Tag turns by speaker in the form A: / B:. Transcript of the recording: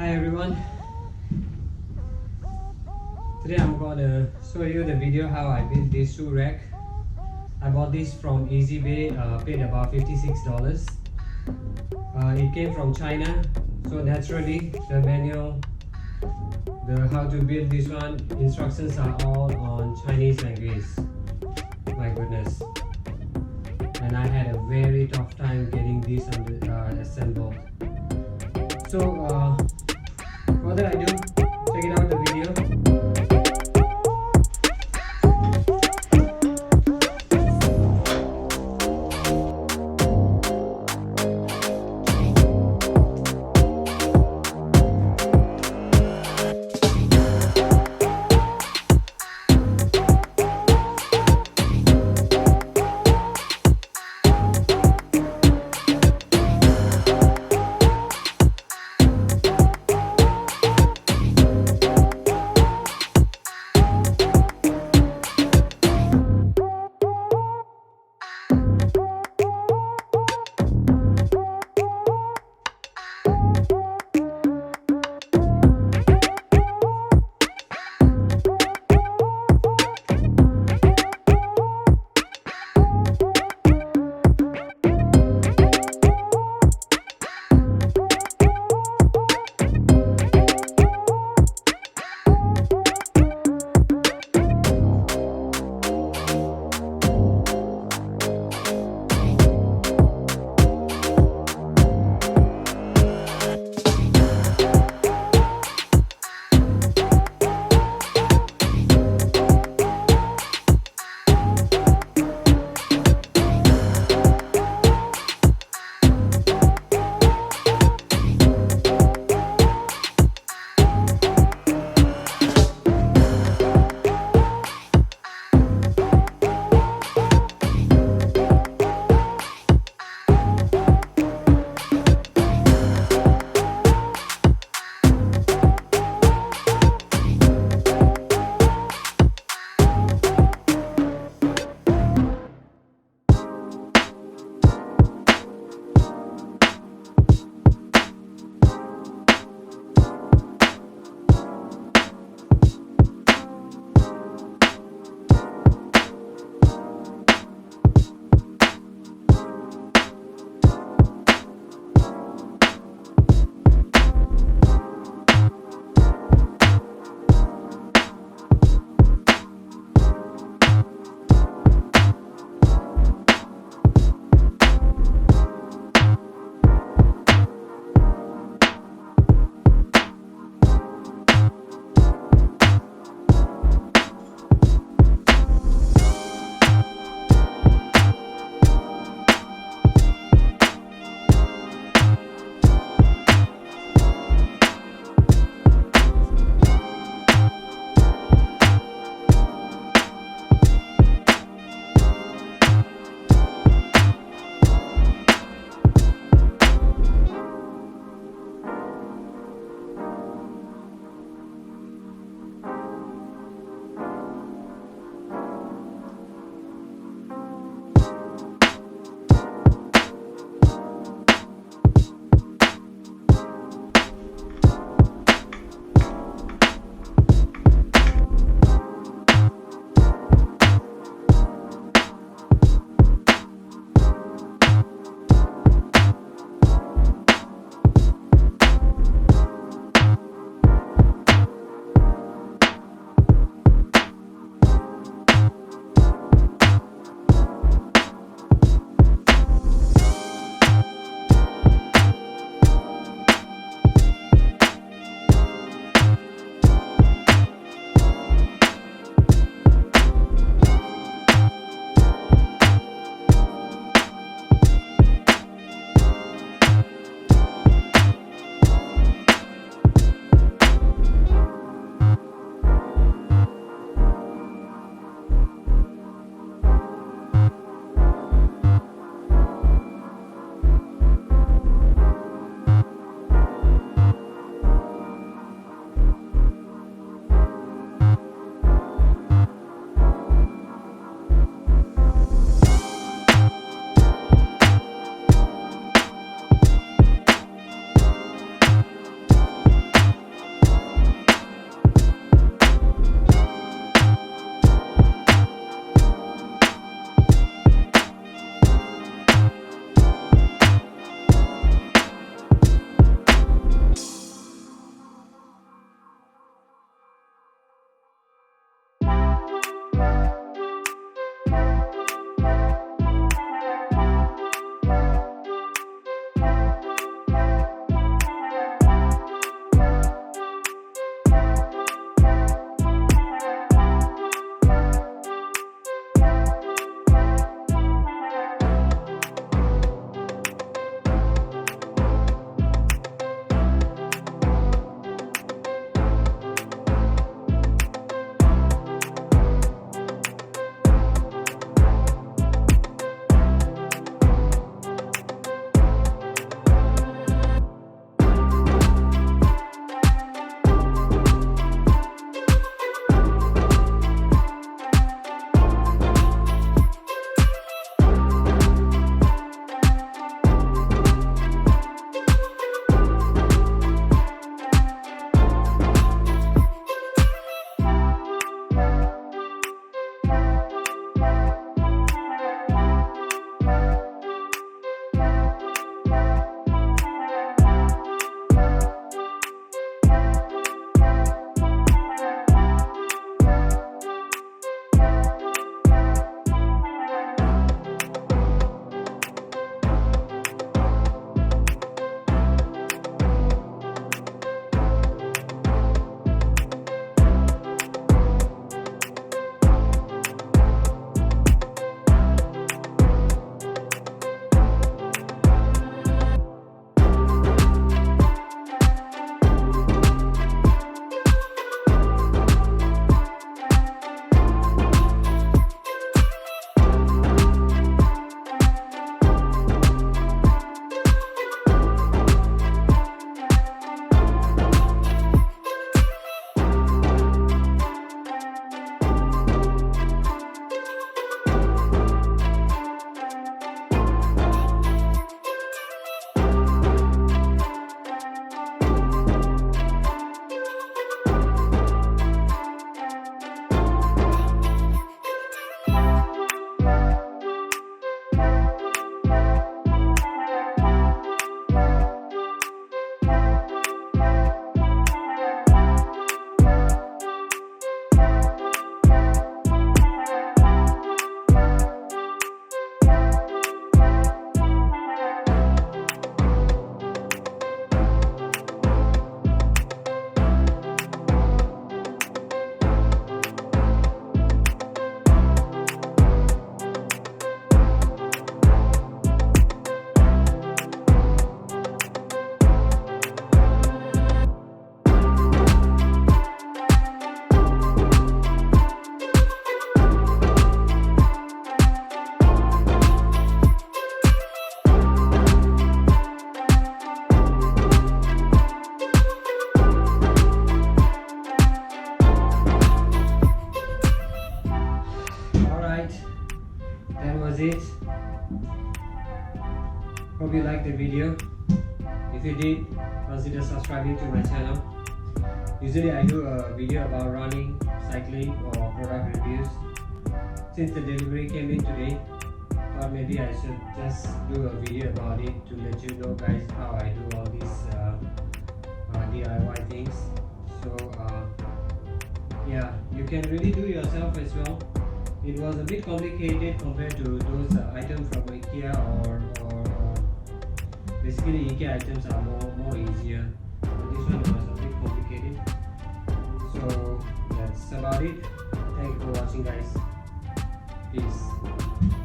A: Hi everyone. Today I'm gonna show you the video how I built this shoe rack. I bought this from EasyBay, paid about $56. It came from China, so naturally the manual, the how to build this one, instructions are all on Chinese language. My goodness. And I had a very tough time getting this assembled. So further ado, check it out the video. Hope you liked the video. If you did, consider subscribing to my channel. Usually I do a video about running, cycling or product reviews. Since the delivery came in today, thought maybe I should just do a video about it to let you know guys how I do all these DIY things. So yeah, you can really do yourself as well. It was a bit complicated compared to those items from IKEA or basically IKEA items are more easier. But this one was a bit complicated. So that's about it. Thank you for watching guys. Peace.